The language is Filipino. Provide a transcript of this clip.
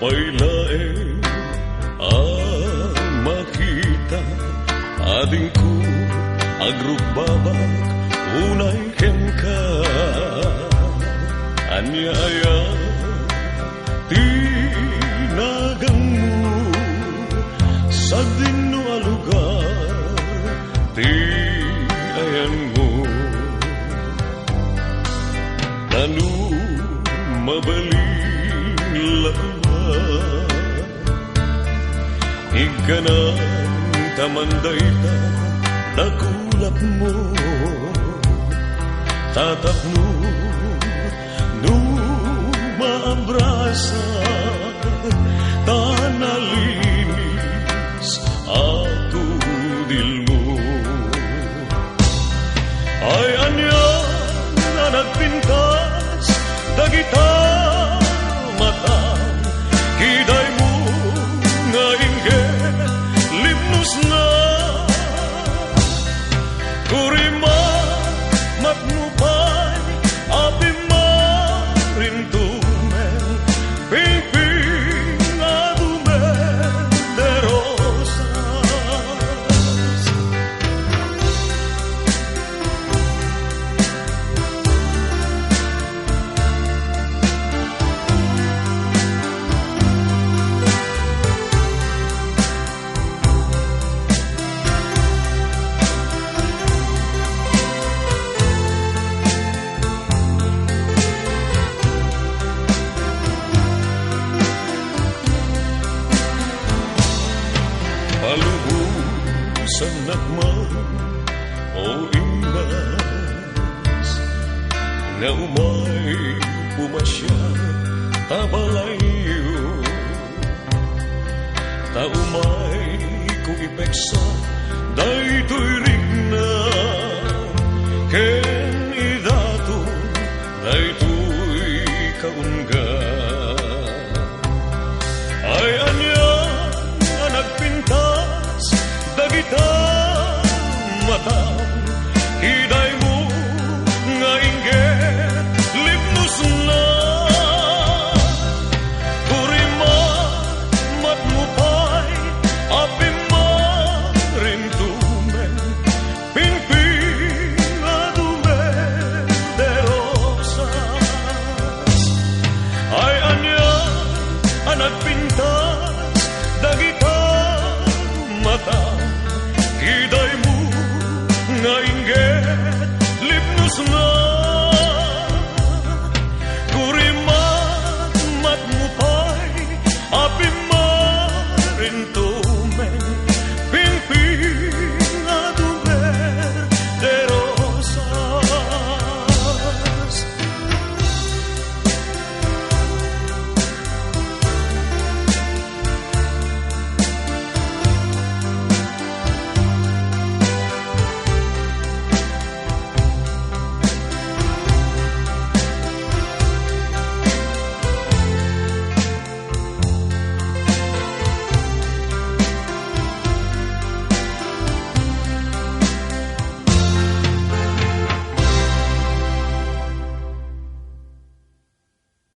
pailaeng makita ading ko agrugbabag unay kenka anyaya tinagang mo sa dino a lugar ti ayan mo tanu mabalin ikanan tamanday ta nakulap mo tatap mo no maabrasa tanalinis ato dilmo ay anya na nagpintas dagita mata kiday mo nga ingge limnos na kurima matnupay abima rintumen piping adumen de rosas palubusan nakman o imbas na umay pumasya tabalayo ta umay kung ipeksa daytoy rigna